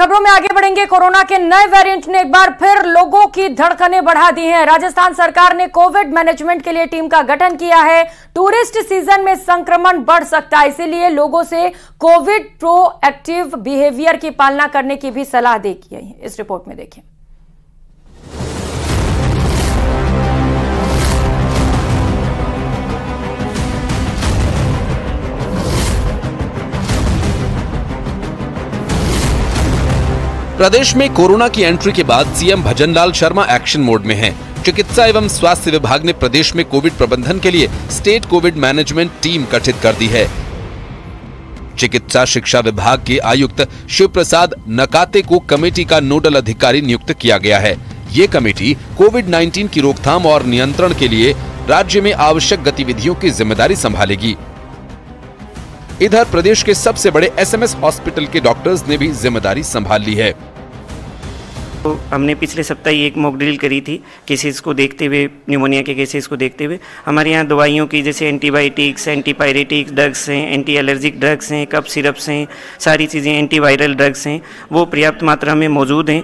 खबरों में आगे बढ़ेंगे। कोरोना के नए वेरिएंट ने एक बार फिर लोगों की धड़कनें बढ़ा दी हैं। राजस्थान सरकार ने कोविड मैनेजमेंट के लिए टीम का गठन किया है। टूरिस्ट सीजन में संक्रमण बढ़ सकता है, इसीलिए लोगों से कोविड प्रोएक्टिव बिहेवियर की पालना करने की भी सलाह दी गई है। इस रिपोर्ट में देखें। प्रदेश में कोरोना की एंट्री के बाद CM Bhajanlal Sharma action mode में हैं। चिकित्सा एवं स्वास्थ्य विभाग ने प्रदेश में कोविड प्रबंधन के लिए स्टेट कोविड मैनेजमेंट टीम गठित कर दी है। चिकित्सा शिक्षा विभाग के आयुक्त शिव प्रसाद नकाते को कमेटी का नोडल अधिकारी नियुक्त किया गया है। ये कमेटी कोविड-19 की रोकथाम और नियंत्रण के लिए राज्य में आवश्यक गतिविधियों की जिम्मेदारी संभालेगी। इधर प्रदेश के सबसे बड़े एसएमएस हॉस्पिटल के डॉक्टर्स ने भी जिम्मेदारी संभाल ली है। तो हमने पिछले सप्ताह ही एक मॉक ड्रिल करी थी केसेस को देखते हुए, न्यूमोनिया के केसेस को देखते हुए। हमारे यहाँ दवाइयों की जैसे एंटीबायोटिक्स, एंटीपायरेटिक्स ड्रग्स हैं, एंटी एलर्जिक ड्रग्स हैं, कफ सिरप्स हैं, सारी चीज़ें एंटीवायरल ड्रग्स हैं, वो पर्याप्त मात्रा में मौजूद हैं।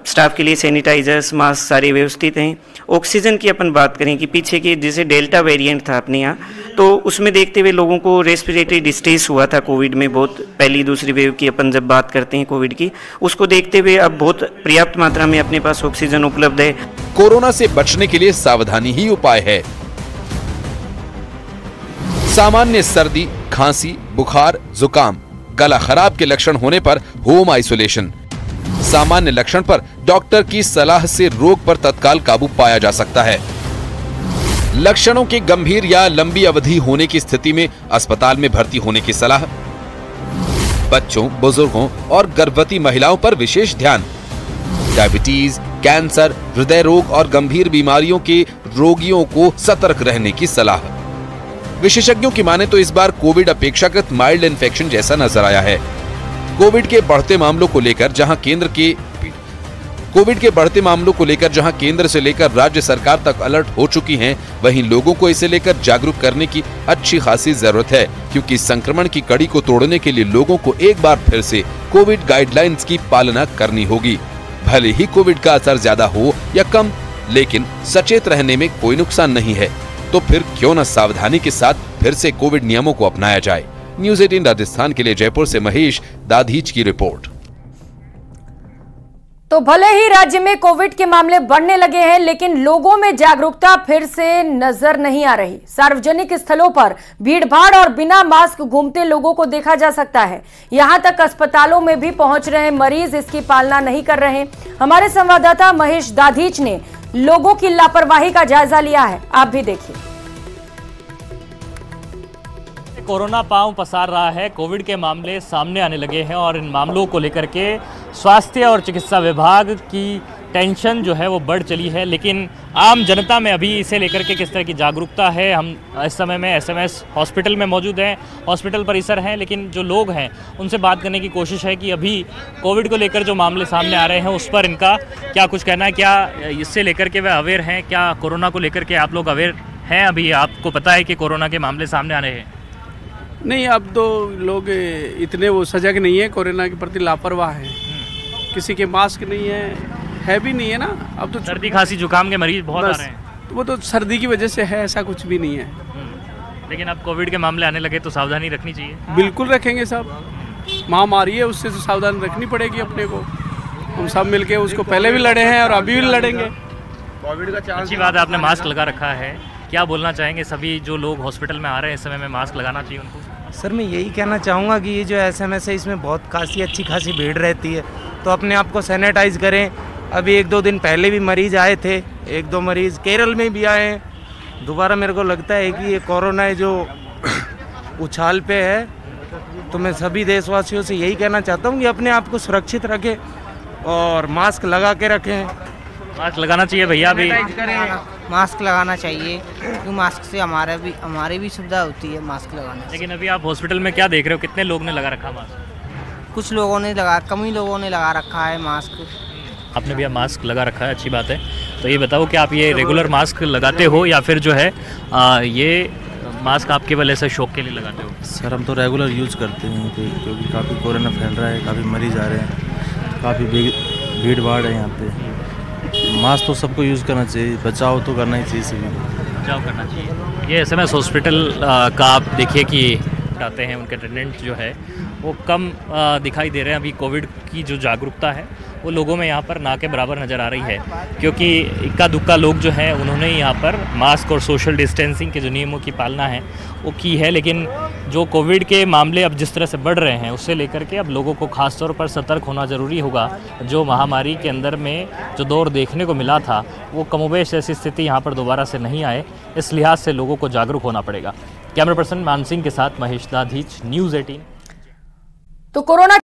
स्टाफ के लिए सैनिटाइजर्स, मास्क सारे व्यवस्थित हैं। ऑक्सीजन की अपन बात करें कि पीछे के जैसे डेल्टा वेरिएंट था अपने यहाँ, तो उसमें देखते हुए लोगों को रेस्पिरेटरी डिस्ट्रेस हुआ था कोविड में बहुत, पहली दूसरी वेव की अपन जब बात करते हैं कोविड की, उसको देखते हुए अब बहुत पर्याप्त मात्रा में अपने पास ऑक्सीजन उपलब्ध है। कोरोना से बचने के लिए सावधानी ही उपाय है। सामान्य सर्दी, खांसी, बुखार, जुकाम, गला खराब के लक्षण होने पर होम आइसोलेशन। सामान्य लक्षण पर डॉक्टर की सलाह से रोग पर तत्काल काबू पाया जा सकता है। लक्षणों के गंभीर या लंबी अवधि होने की स्थिति में अस्पताल में भर्ती होने की सलाह। बच्चों, बुजुर्गों और गर्भवती महिलाओं पर विशेष ध्यान। डायबिटीज, कैंसर, हृदय रोग और गंभीर बीमारियों के रोगियों को सतर्क रहने की सलाह। विशेषज्ञों की माने तो इस बार कोविड अपेक्षाकृत माइल्ड इन्फेक्शन जैसा नजर आया है। कोविड के बढ़ते मामलों को लेकर जहां केंद्र से लेकर राज्य सरकार तक अलर्ट हो चुकी हैं, वहीं लोगों को इसे लेकर जागरूक करने की अच्छी खासी जरूरत है, क्योंकि संक्रमण की कड़ी को तोड़ने के लिए लोगों को एक बार फिर से कोविड गाइडलाइंस की पालना करनी होगी। भले ही कोविड का असर ज्यादा हो या कम, लेकिन सचेत रहने में कोई नुकसान नहीं है। तो फिर क्यों न सावधानी के साथ फिर से कोविड नियमों को अपनाया जाए। न्यूज़ 18 राजस्थान के लिए जयपुर से महेश दाधीच की रिपोर्ट। तो भले ही राज्य में कोविड के मामले बढ़ने लगे हैं, लेकिन लोगों में जागरूकता फिर से नजर नहीं आ रही। सार्वजनिक स्थलों पर भीड़भाड़ और बिना मास्क घूमते लोगों को देखा जा सकता है। यहां तक अस्पतालों में भी पहुंच रहे मरीज इसकी पालना नहीं कर रहे। हमारे संवाददाता महेश दाधीच ने लोगों की लापरवाही का जायजा लिया है, आप भी देखिए। कोरोना पांव पसार रहा है, कोविड के मामले सामने आने लगे हैं और इन मामलों को लेकर के स्वास्थ्य और चिकित्सा विभाग की टेंशन जो है वो बढ़ चली है। लेकिन आम जनता में अभी इसे लेकर के किस तरह की जागरूकता है। हम इस समय में एसएमएस हॉस्पिटल में मौजूद हैं, हॉस्पिटल परिसर हैं, लेकिन जो लोग हैं उनसे बात करने की कोशिश है कि अभी कोविड को लेकर जो मामले सामने आ रहे हैं उस पर इनका क्या कुछ कहना है, क्या इससे लेकर के वे अवेयर हैं, क्या कोरोना को लेकर के आप लोग अवेयर हैं। अभी आपको पता है कि कोरोना के मामले सामने आ रहे हैं? नहीं, अब तो लोग इतने वो सजग नहीं है, कोरोना के प्रति लापरवाह है। किसी के मास्क नहीं है भी नहीं है ना। अब तो सर्दी, खांसी, जुकाम के मरीज बहुत आ रहे हैं। तो वो तो सर्दी की वजह से है, ऐसा कुछ भी नहीं है। लेकिन अब कोविड के मामले आने लगे तो सावधानी रखनी चाहिए। बिल्कुल रखेंगे साहब, महामारी है, उससे तो सावधानी रखनी पड़ेगी अपने को। हम सब मिलके उसको पहले भी लड़े हैं और अभी भी लड़ेंगे। कोविड का चांस। अच्छी बात है, आपने मास्क लगा रखा है। क्या बोलना चाहेंगे सभी जो लोग हॉस्पिटल में आ रहे हैं इस समय में, मास्क लगाना चाहिए उनको? सर मैं यही कहना चाहूँगा कि ये जो एसएमएस है इसमें बहुत अच्छी खासी भीड़ रहती है, तो अपने आप को सैनिटाइज करें। अभी 1-2 दिन पहले भी मरीज आए थे, 1-2 मरीज केरल में भी आए हैं। दोबारा मेरे को लगता है कि ये कोरोना है जो उछाल पे है, तो मैं सभी देशवासियों से यही कहना चाहता हूँ कि अपने आप को सुरक्षित रखें और मास्क लगा के रखें। मास्क लगाना चाहिए भैया, भी मास्क लगाना चाहिए क्योंकि मास्क से हमारी भी सुविधा होती है मास्क लगाने से। लेकिन अभी आप हॉस्पिटल में क्या देख रहे हो, कितने लोग ने लगा रखा मास्क? कुछ लोगों ने लगा, कम ही लोगों ने लगा रखा है मास्क। आपने भी मास्क लगा रखा है, अच्छी बात है। तो ये बताओ कि आप ये रेगुलर मास्क लगाते हो या फिर जो है ये मास्क आप केवल ऐसे शौक के लिए लगाते हो? सर हम तो रेगुलर यूज़ करते हैं क्योंकि काफ़ी कोरोना फैल रहा है, काफ़ी मरीज आ रहे हैं, काफ़ी भीड़ भाड़ है यहाँ पे। मास्क तो सबको यूज़ करना चाहिए, बचाव तो करना ही चाहिए सभी को। बचाव करना चाहिए। ये SMS हॉस्पिटल का आप देखिए कि आते हैं उनके अटेंडेंट जो है वो कम दिखाई दे रहे हैं। अभी कोविड की जो जागरूकता है वो लोगों में यहाँ पर ना के बराबर नज़र आ रही है, क्योंकि इक्का दुक्का लोग जो हैं उन्होंने यहाँ पर मास्क और सोशल डिस्टेंसिंग के जो नियमों की पालना है वो की है। लेकिन जो कोविड के मामले अब जिस तरह से बढ़ रहे हैं उससे लेकर के अब लोगों को खास तौर पर सतर्क होना ज़रूरी होगा। जो महामारी के अंदर में जो दौर देखने को मिला था वो कमोबेश ऐसी स्थिति यहाँ पर दोबारा से नहीं आए, इस लिहाज से लोगों को जागरूक होना पड़ेगा। कैमरा पर्सन मान सिंह के साथ महेश दाधीच, न्यूज़ 18। तो कोरोना